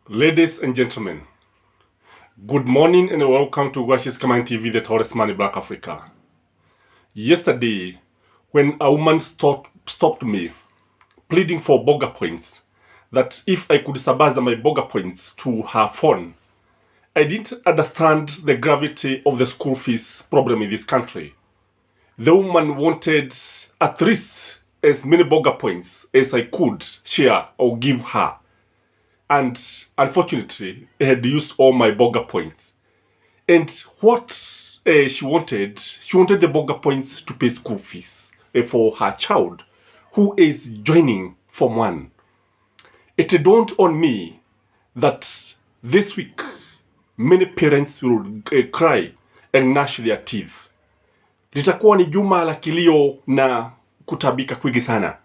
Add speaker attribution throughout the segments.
Speaker 1: Ladies and gentlemen, good morning and welcome to Gnashing TV, the tallest man in Black Africa. Yesterday, when a woman stopped me, pleading for burger points, that if I could surpass my burger points to her phone, I didn't understand the gravity of the school fees problem in this country. The woman wanted at least as many burger points as I could share or give her. And unfortunately, I had used all my burger points. And what she wanted the burger points to pay school fees for her child, who is joining Form 1. It dawned on me that this week, many parents will cry and gnash their teeth. Litakuwa ni juma la kilio na kutabika kwingi sana.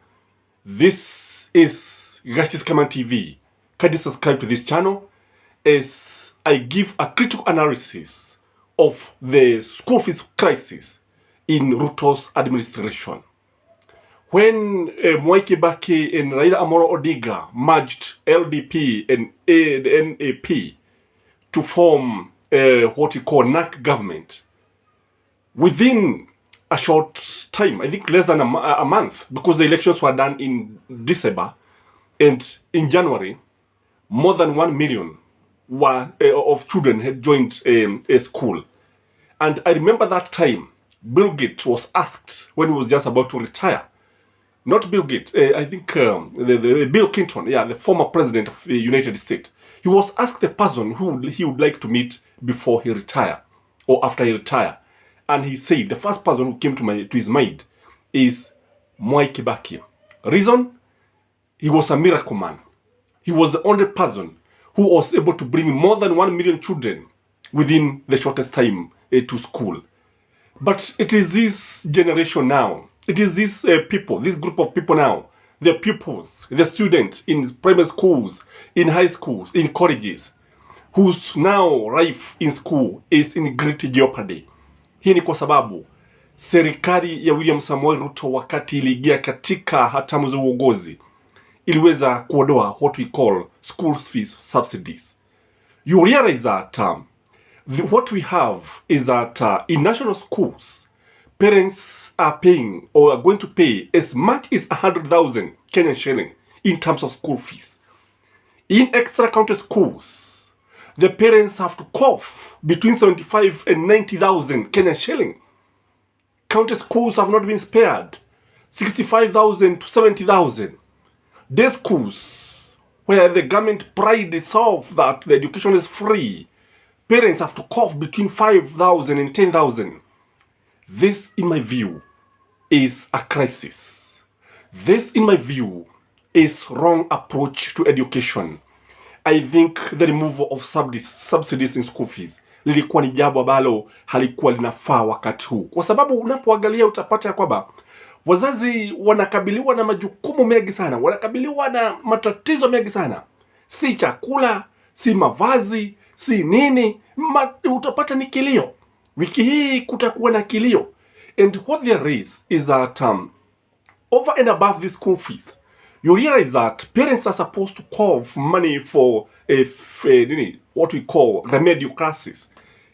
Speaker 1: This is Gnashing TV. Kindly subscribe to this channel as I give a critical analysis of the school fees crisis in Ruto'S administration. When Mwai Kibaki and Raila Amolo Odinga merged LDP and the NAP to form what we call NAC government, within a short time, I think less than a month, because the elections were done in December, and in January, more than 1 million of children had joined a school. And I remember that time, Bill Gates was asked when he was just about to retire. Not Bill Gates, I think the Bill Clinton, the former president of the United States. He was asked the person who he would like to meet before he retire or after he retire. And he said the first person who came to his mind is Mwai Kibaki. Reason? He was a miracle man. He was the only person who was able to bring more than 1 million children within the shortest time to school. But it is this generation now, it is this people, this group of people now, the pupils, the students in primary schools, in high schools, in colleges, whose now life in school is in great jeopardy. Hii ni kwa sababu serikali ya William Samoei Ruto wakati iliingia katika hatamu za uongozi iliweza kuondoa what we call school fees subsidies. You realize that what we have is that in national schools, parents are paying or are going to pay as much as 100,000 Kenyan shilling in terms of school fees. In extra county schools, the parents have to cough between 75 and 90,000 Kenyan shilling. County schools have not been spared, 65,000 to 70,000. Day schools, where the government prides itself that the education is free, parents have to cough between 5,000 and 10,000. This, in my view, is a crisis. This, in my view, is wrong approach to education. I think the removal of subsidies in school fees lilikuwa ni jambo ambalo halikuwa linafaa wakati huu, kwa sababu unapoangalia utapata kwamba wazazi wanakabiliwa na majukumu mengi sana, wanakabiliwa na matatizo mengi sana, si chakula, si mavazi, si nini, utapata ni kilio. Wiki hii kutakuwa na kilio. And what there is that over and above the school fees, you realize that parents are supposed to call money for what we call remedial classes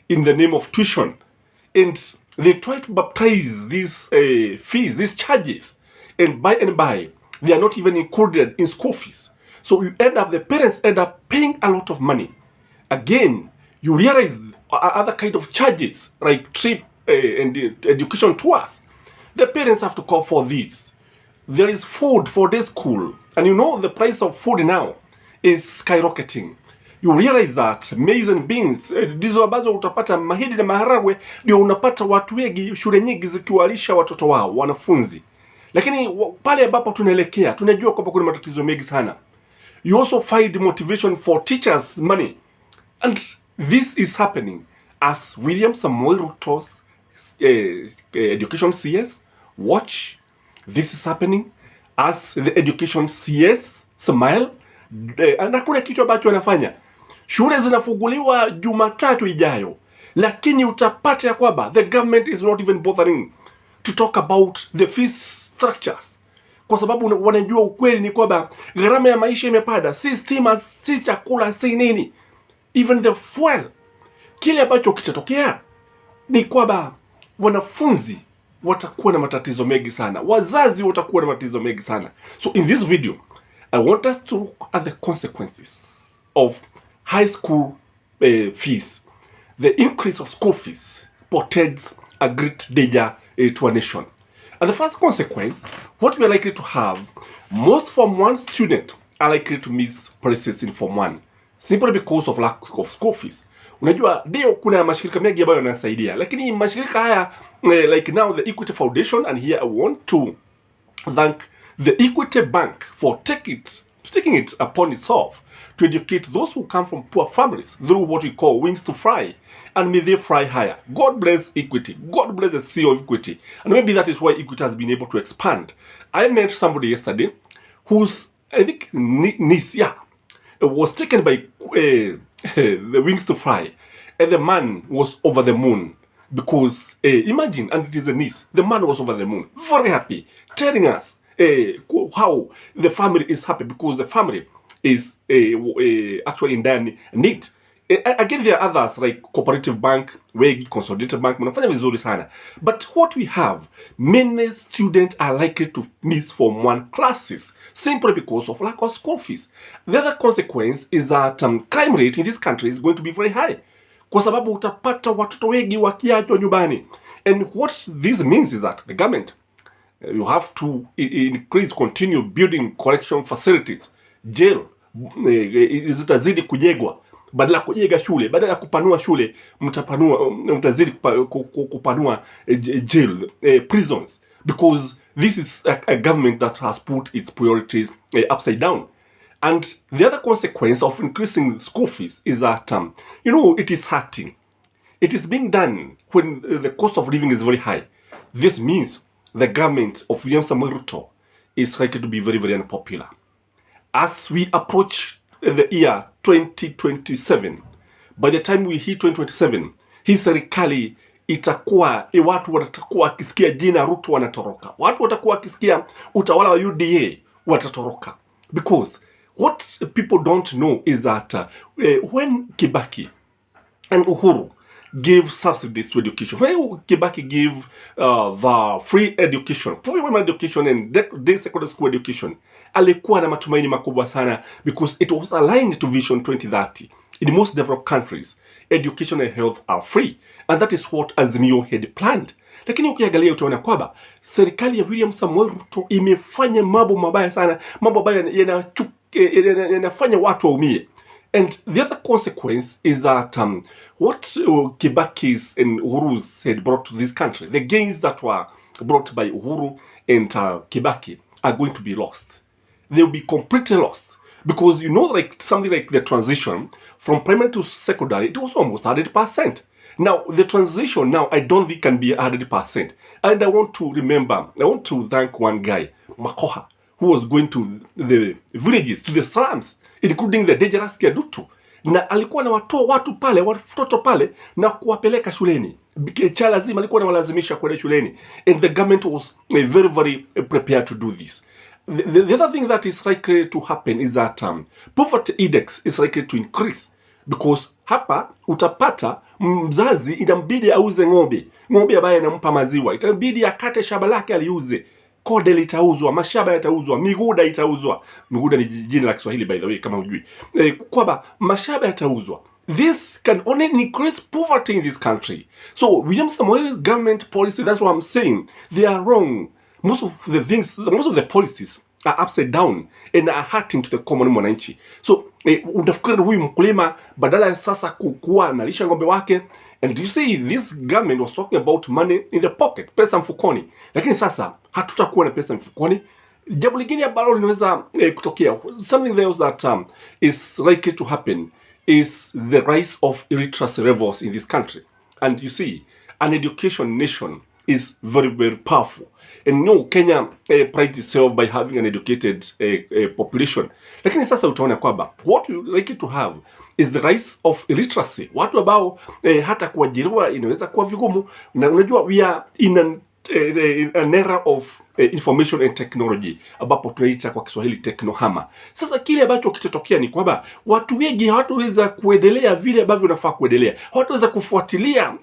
Speaker 1: in the name of tuition. And they try to baptize these fees, these charges, and by they are not even included in school fees. So the parents end up paying a lot of money. Again, you realize other kind of charges like trip and education tours. The parents have to call for this. There is food for day school, and you know the price of food now is skyrocketing. You realize that maize and beans, ndizo ambazo utapata mahindi na maharagwe, ndio unapata watu wengi shule nyingi zikiwalisha watoto wao, wanafunzi. Lakini pale ambapo tunaelekea, tunajua kwamba kuna matatizo mengi sana. You also find motivation for teachers' money. And this is happening as William Samoei Ruto's education CS watch. This is happening as the education CS smile. And hakuna kitu ambacho wanafanya. Shule zinafunguliwa Jumatatu ijayo, lakini utapata ya kwamba the government is not even bothering to talk about the fees structures. kwa sababu wanajua ukweli ni kwamba gharama ya maisha imepanda, si stima, si chakula, si nini, even the fuel. Kile ambacho kitatokea ni kwamba wanafunzi watakuwa na matatizo mengi sana, wazazi watakuwa na matatizo mengi sana. So in this video I want us to look at the consequences of high school fees. The increase of school fees portends a great danger to a nation. And the first consequence, what we are likely to have, most Form 1 students are likely to miss places in Form 1 simply because of lack of school fees. Unajua ndio kuna mashirika mengi ambayo yanasaidia, lakini mashirika haya like now the Equity Foundation, and here I want to thank the Equity Bank for taking it upon itself to educate those who come from poor families through what we call Wings to Fly, and may they fly higher. God bless Equity. God bless the CEO of Equity. And maybe that is why Equity has been able to expand. I met somebody yesterday whose, I think, niece, was taken by the Wings to Fly, and the man was over the moon because imagine, and it is a niece, the man was over the moon, very happy, telling us how the family is happy because the family is actually in dire need. Again, there are others like Cooperative Bank, Wailing, Consolidated Bank, mnafanya vizuri sana. But what we have, many students are likely to miss Form 1 classes simply because of lack of school fees. The other consequence is that crime rate in this country is going to be very high, kwa sababu utapata watoto wengi wakiachwa nyumbani. And what this means is that the government, you have to continue building correction facilities, jail, zitazidi kujengwa. Badala ya kujenga shule, badala ya kupanua shule, mtazidi kupanua jail, prisons, because this is a government that has put its priorities upside down. And the other consequence of increasing school fees is that, it is hurting. It is being done when the cost of living is very high. This means the government of William Samoei Ruto is likely to be very, very unpopular. As we approach the year 2027, by the time we hit 2027, hii serikali itakuwa, watu watakuwa wakisikia jina Ruto wanatoroka. Watu watakuwa wakisikia utawala wa UDA watatoroka. Because what people don't know is that when Kibaki and Uhuru give subsidies to education, when Kibaki give the free education, free women education and day secondary school education, alikuwa na matumaini makubwa sana because it was aligned to Vision 2030. In most developed countries, education and health are free, and that is what Azimio had planned. Lakini ukiangalia utaona kwamba serikali ya William Samoei Ruto imefanya mambo mabaya sana, mambo ambayo yanafanya watu waumie. And the other consequence is that what Kibaki's and Uhuru's had brought to this country, the gains that were brought by Uhuru and Kibaki are going to be lost. They will be completely lost. Because like something like the transition from primary to secondary, it was almost 100%. Now, the transition now, I don't think can be 100%. And I want to thank one guy, Makoha, who was going to the villages, to the slums, including the dangerous Kiadutu. Na alikuwa na watu pale, watoto pale, na kuwapeleka shuleni. Cha lazima alikuwa na walazimisha kwenda shuleni. And the government was very, very prepared to do this. The other thing that is likely to happen is that poverty index is likely to increase, because hapa utapata mzazi inambidi auze ng'ombe ambaye anampa maziwa, itabidi akate shamba lake aliuze, kode litauzwa, mashamba yatauzwa, miguda itauzwa. Miguda ni jina la Kiswahili by the way kama hujui, kwamba mashamba yatauzwa. This can only increase poverty in this country. So William Samoei's government policy, that's what I'm saying, they are wrong. Most of the policies are upside down and are hurting to the common mwananchi. So unafikiri huyu mkulima badala ya sasa kuwa analisha ng'ombe wake, and you see this government was talking about money in the pocket, pesa mfukoni, lakini sasa hatutakuwa na pesa mfukoni. Jambo lingine ambalo linaweza kutokea, something else that is likely to happen is the rise of illiteracy levels in this country. And you see, an education nation is very, very powerful. And Kenya prides itself by having an educated population. Lakini sasa utaona kwamba what we like to have is the rise of illiteracy. Watu ambao hata kuajiriwa inaweza kuwa vigumu. Na unajua we are in an an era of information and technology, ambapo tunaita kwa Kiswahili teknohama. Sasa kile ambacho kitatokea ni kwamba watu wengi hawataweza kuendelea vile ambavyo wanafaa kuendelea, hawataweza kufuatilia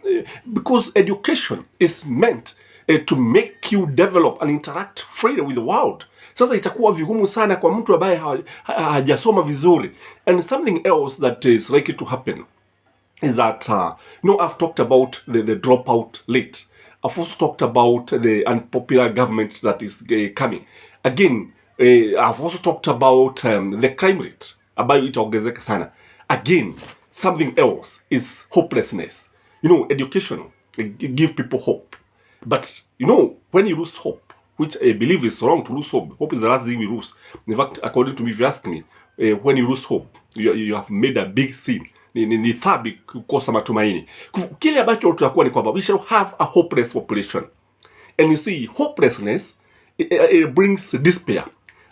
Speaker 1: because education is meant to make you develop and interact freely with the world. Sasa itakuwa vigumu sana kwa mtu ambaye hajasoma vizuri. And something else that is likely to happen is that I've talked about the dropout rate. I've also talked about the unpopular government that is coming. Again, I've also talked about the crime rate, ambayo itaongezeka sana. Again, something else is hopelessness. Education give people hope. But, when you lose hope, which I believe is wrong to lose hope. Hope is the last thing we lose. In fact, according to me, if you ask me, when you lose hope, you have made a big sin. Ni thabi kukosa matumaini. Kile ambacho tutakuwa ni kwamba we shall have a hopeless population. And you see, hopelessness it brings despair.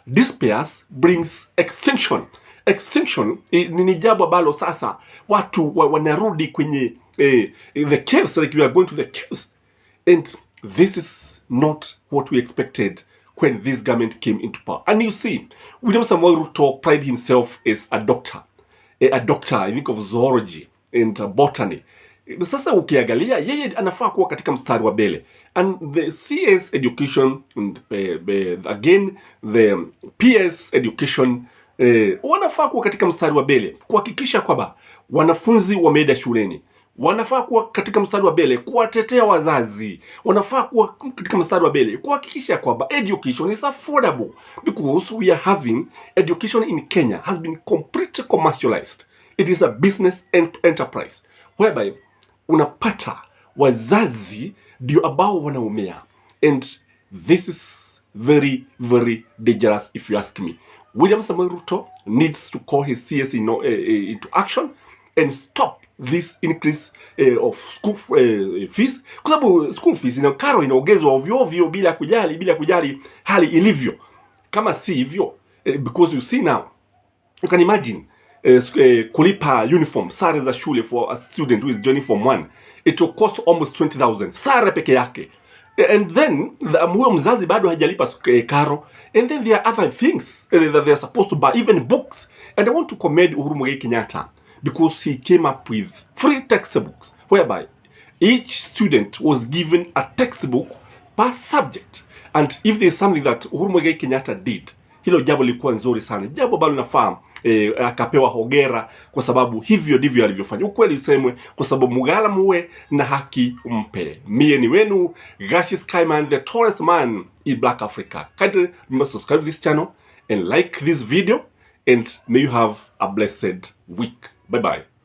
Speaker 1: Despair brings extinction. Extinction ni jambo ambalo sasa watu wanarudi kwenye the caves, like we are going to the caves. And this is not what we expected when this government came into power. And you see, William Samoei Ruto prided himself as a doctor. A doctor, I think, of zoology and botany. Sasa ukiangalia yeye anafaa kuwa katika mstari wa mbele. And the CS education and again the PS education wanafaa kuwa katika mstari wa mbele kuhakikisha kwamba wanafunzi wameenda shuleni. Wanafaa kuwa katika mstari wa mbele kuwatetea wazazi. Wanafaa kuwa katika mstari wa mbele kuhakikisha kwamba education is affordable, because we are having education in Kenya has been completely commercialized. It is a business enterprise whereby unapata wazazi ndio ambao wanaumia, and this is very, very dangerous if you ask me. William Samoei Ruto needs to call his CS into action and stop this increase of school fees, kwa sababu school fees karo inaongezwa ovyo ovyo bila kujali hali ilivyo. Kama si hivyo, because you see now, you can imagine kulipa uniform, sare za shule for a student who is joining from 1, it will cost almost 20,000 sare peke yake. And then huyo mzazi bado hajalipa karo, and then there are other things that they are supposed to buy, even books. And I want to commend Uhuru Muigai Kenyatta, because he came up with free textbooks whereby each student was given a textbook per subject. And if there is something that Uhuru Muigai Kenyatta did, hilo jambo lilikuwa nzuri sana, jambo ambalo linafaa akapewa hongera, kwa sababu hivyo ndivyo alivyofanya. Ukweli usemwe, kwa sababu mugala muwe na haki umpe. Mie ni wenu Gnashing the tallest man in Black Africa. Kindly subscribe to this channel and like this video, and may you have a blessed week. Bye bye.